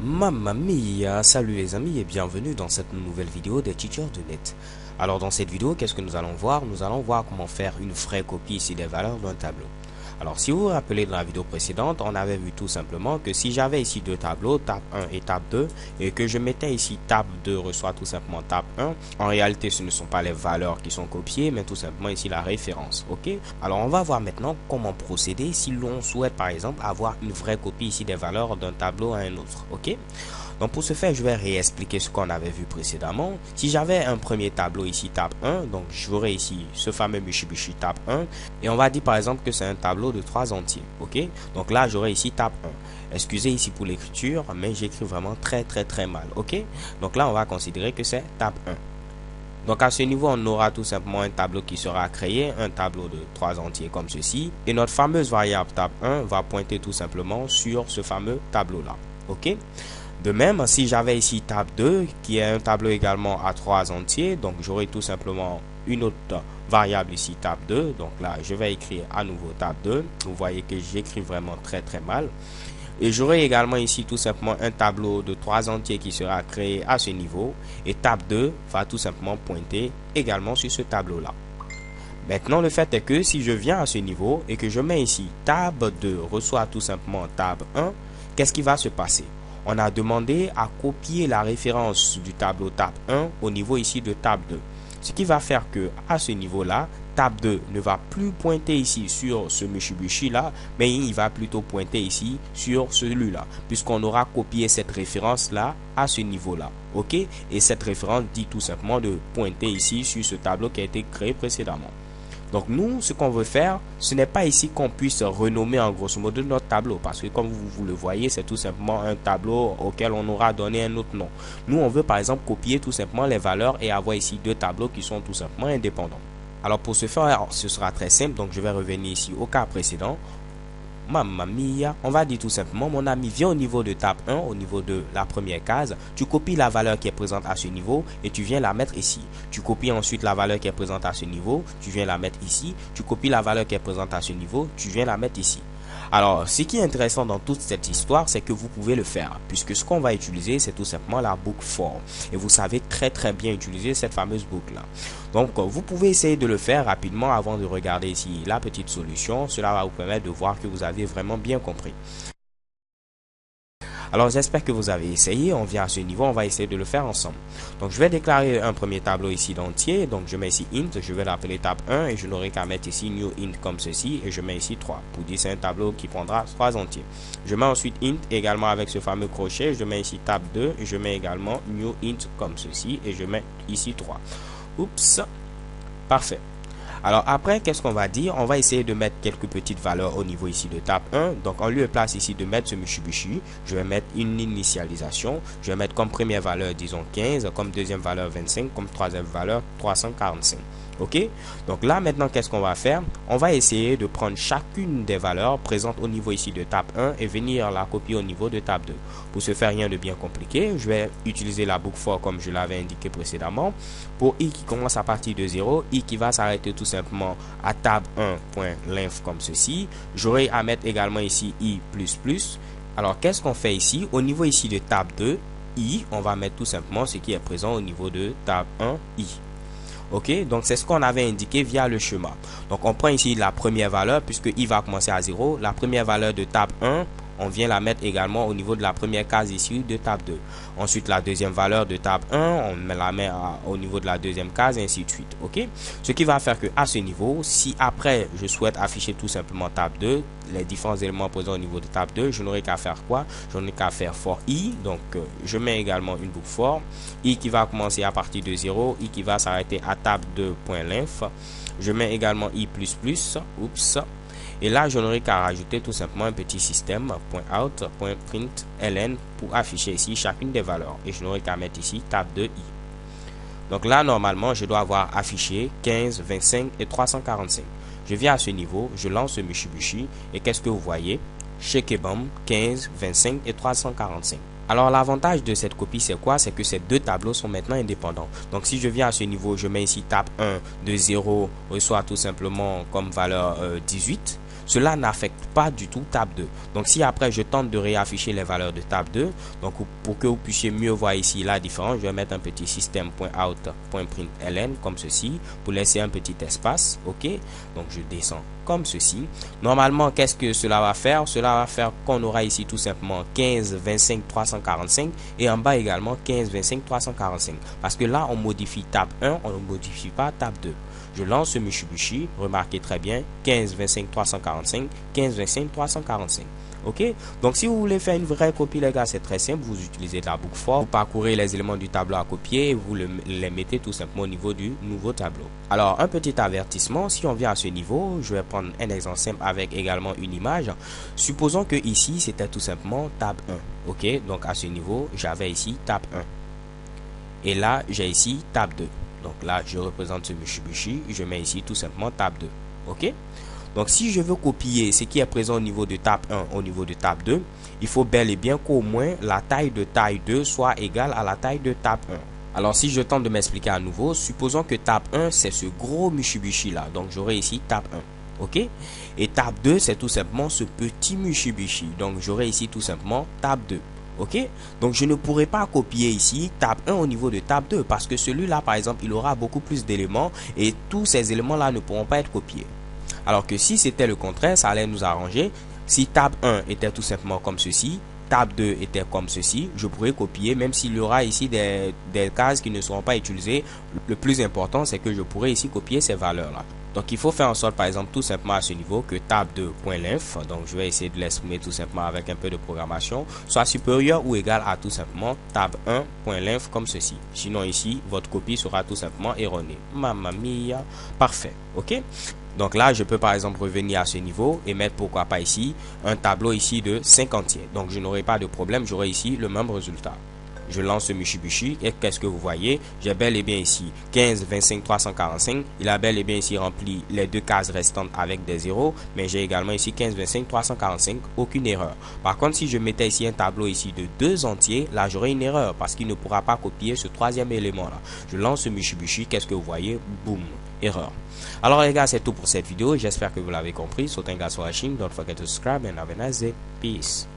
Mamma mia, salut les amis et bienvenue dans cette nouvelle vidéo des Teachers de Net. Alors dans cette vidéo, qu'est-ce que nous allons voir? Nous allons voir comment faire une vraie copie ici des valeurs d'un tableau. Alors si vous vous rappelez dans la vidéo précédente, on avait vu tout simplement que si j'avais ici deux tableaux, tab 1 et tab 2, et que je mettais ici tab 2 reçoit tout simplement tab 1, en réalité ce ne sont pas les valeurs qui sont copiées, mais tout simplement ici la référence. Ok? Alors on va voir maintenant comment procéder si l'on souhaite par exemple avoir une vraie copie ici des valeurs d'un tableau à un autre. Ok? Donc pour ce faire, je vais réexpliquer ce qu'on avait vu précédemment. Si j'avais un premier tableau ici, tab 1, donc j'aurai ici ce fameux Mitsubishi tab 1, et on va dire par exemple que c'est un tableau de 3 entiers, ok? Donc là, j'aurai ici tab 1. Excusez ici pour l'écriture, mais j'écris vraiment très mal, ok? Donc là, on va considérer que c'est tab 1. Donc à ce niveau, on aura tout simplement un tableau qui sera créé, un tableau de 3 entiers comme ceci, et notre fameuse variable tab 1 va pointer tout simplement sur ce fameux tableau-là, ok? De même, si j'avais ici tab 2, qui est un tableau également à 3 entiers, donc j'aurai tout simplement une autre variable ici, tab 2. Donc là, je vais écrire à nouveau tab 2. Vous voyez que j'écris vraiment très mal. Et j'aurai également ici tout simplement un tableau de 3 entiers qui sera créé à ce niveau. Et tab 2 va tout simplement pointer également sur ce tableau-là. Maintenant, le fait est que si je viens à ce niveau et que je mets ici tab 2 reçoit tout simplement tab 1, qu'est-ce qui va se passer? On a demandé à copier la référence du tableau tab 1 au niveau ici de tab 2. Ce qui va faire que à ce niveau-là, tab 2 ne va plus pointer ici sur ce Mitsubishi là, mais il va plutôt pointer ici sur celui-là, puisqu'on aura copié cette référence là à ce niveau-là. Ok? Et cette référence dit tout simplement de pointer ici sur ce tableau qui a été créé précédemment. Donc nous, ce qu'on veut faire, ce n'est pas ici qu'on puisse renommer en grosso modo notre tableau. Parce que comme vous le voyez, c'est tout simplement un tableau auquel on aura donné un autre nom. Nous, on veut par exemple copier tout simplement les valeurs et avoir ici deux tableaux qui sont tout simplement indépendants. Alors pour ce faire, ce sera très simple. Donc je vais revenir ici au cas précédent. Mamma mia, on va dire tout simplement, mon ami, viens au niveau de tab 1, au niveau de la première case, tu copies la valeur qui est présente à ce niveau et tu viens la mettre ici. Tu copies ensuite la valeur qui est présente à ce niveau, tu viens la mettre ici. Tu copies la valeur qui est présente à ce niveau, tu viens la mettre ici. Alors, ce qui est intéressant dans toute cette histoire, c'est que vous pouvez le faire, puisque ce qu'on va utiliser, c'est tout simplement la boucle for. Et vous savez très bien utiliser cette fameuse boucle-là. Donc, vous pouvez essayer de le faire rapidement avant de regarder ici la petite solution. Cela va vous permettre de voir que vous avez vraiment bien compris. Alors j'espère que vous avez essayé, on vient à ce niveau, on va essayer de le faire ensemble. Donc je vais déclarer un premier tableau ici d'entier, donc je mets ici int, je vais l'appeler tab 1 et je n'aurai qu'à mettre ici new int comme ceci et je mets ici 3 pour dire c'est un tableau qui prendra 3 entiers. Je mets ensuite int également avec ce fameux crochet, je mets ici tab 2 et je mets également new int comme ceci et je mets ici 3. Oups, parfait. Alors après, qu'est-ce qu'on va dire? On va essayer de mettre quelques petites valeurs au niveau ici de tab 1. Donc en lieu et place ici de mettre ce Mitsubishi, je vais mettre une initialisation. Je vais mettre comme première valeur, disons 15, comme deuxième valeur 25, comme troisième valeur 345. Ok? Donc là maintenant, qu'est-ce qu'on va faire? On va essayer de prendre chacune des valeurs présentes au niveau ici de tab 1 et venir la copier au niveau de tab 2. Pour ce faire, rien de bien compliqué, je vais utiliser la boucle for comme je l'avais indiqué précédemment. Pour i qui commence à partir de 0, i qui va s'arrêter tout simplement à tab 1.length comme ceci. J'aurai à mettre également ici i++. Alors qu'est-ce qu'on fait ici? Au niveau ici de tab 2, i, on va mettre tout simplement ce qui est présent au niveau de tab 1, i. Ok, donc c'est ce qu'on avait indiqué via le schéma. Donc on prend ici la première valeur puisque i va commencer à 0. La première valeur de tab 1, on vient la mettre également au niveau de la première case ici de tab 2. Ensuite la deuxième valeur de tab 1, on la met au niveau de la deuxième case et ainsi de suite. Ok, ce qui va faire que à ce niveau, si après je souhaite afficher tout simplement tab 2, les différents éléments présents au niveau de tab 2, je n'aurai qu'à faire quoi? Je n'aurai qu'à faire for i. Donc je mets également une boucle for i qui va commencer à partir de 0, i qui va s'arrêter à tab 2.length. Je mets également i++, oups. Et là, je n'aurai qu'à rajouter tout simplement un petit système .out.println pour afficher ici chacune des valeurs. Et je n'aurai qu'à mettre ici tab 2i. Donc là, normalement, je dois avoir affiché 15, 25 et 345. Je viens à ce niveau, je lance ce Mitsubishi et qu'est-ce que vous voyez? Shekebam, 15, 25 et 345. Alors l'avantage de cette copie c'est quoi? C'est que ces deux tableaux sont maintenant indépendants. Donc si je viens à ce niveau, je mets ici tab 1 de 0 reçoit tout simplement comme valeur 18. cela n'affecte pas du tout table 2. Donc si après je tente de réafficher les valeurs de table 2, donc pour que vous puissiez mieux voir ici la différence, je vais mettre un petit système.out.println comme ceci pour laisser un petit espace. OK, donc je descends comme ceci. Normalement, qu'est-ce que cela va faire? Cela va faire qu'on aura ici tout simplement 15 25 345 et en bas également 15 25 345, parce que là on modifie table 1, on ne modifie pas table 2. Je lance ce Mitsubishi, remarquez très bien, 15 25 345, 15 25 345. OK, donc si vous voulez faire une vraie copie, les gars, c'est très simple. Vous utilisez de la boucle for, vous parcourez les éléments du tableau à copier et vous les mettez tout simplement au niveau du nouveau tableau. Alors, un petit avertissement, si on vient à ce niveau, je vais prendre un exemple simple avec également une image. Supposons que ici, c'était tout simplement tab 1. OK, donc à ce niveau, j'avais ici tab 1. Et là, j'ai ici tab 2. Donc là, je représente ce Mitsubishi, je mets ici tout simplement tab 2. OK? Donc si je veux copier ce qui est présent au niveau de tab 1 au niveau de tab 2, il faut bel et bien qu'au moins la taille de taille 2 soit égale à la taille de tab 1. Alors si je tente de m'expliquer à nouveau, supposons que tab 1 c'est ce gros Mitsubishi là. Donc j'aurai ici tab 1. OK? Et tab 2 c'est tout simplement ce petit Mitsubishi. Donc j'aurai ici tout simplement tab 2. OK, donc je ne pourrai pas copier ici tab 1 au niveau de tab 2 parce que celui-là par exemple il aura beaucoup plus d'éléments et tous ces éléments là ne pourront pas être copiés. Alors que si c'était le contraire, ça allait nous arranger. Si tab 1 était tout simplement comme ceci, tab 2 était comme ceci, je pourrais copier même s'il y aura ici des cases qui ne seront pas utilisées. Le plus important c'est que je pourrais ici copier ces valeurs là. Donc il faut faire en sorte par exemple tout simplement à ce niveau que tab2.length, donc je vais essayer de l'exprimer tout simplement avec un peu de programmation, soit supérieur ou égal à tout simplement tab1.length comme ceci. Sinon ici votre copie sera tout simplement erronée. Mamma mia, parfait. OK, donc là je peux par exemple revenir à ce niveau et mettre pourquoi pas ici un tableau ici de 50e. Donc je n'aurai pas de problème, j'aurai ici le même résultat. Je lance ce Mitsubishi et qu'est-ce que vous voyez? J'ai bel et bien ici 15 25 345. Il a bel et bien ici rempli les deux cases restantes avec des zéros, mais j'ai également ici 15 25 345, aucune erreur. Par contre, si je mettais ici un tableau ici de 2 entiers, là j'aurais une erreur parce qu'il ne pourra pas copier ce troisième élément là. Je lance ce Mitsubishi, qu'est-ce que vous voyez? Boum, erreur. Alors les gars, c'est tout pour cette vidéo. J'espère que vous l'avez compris. So thank you guys for watching. Don't forget to subscribe and have a nice day. Peace.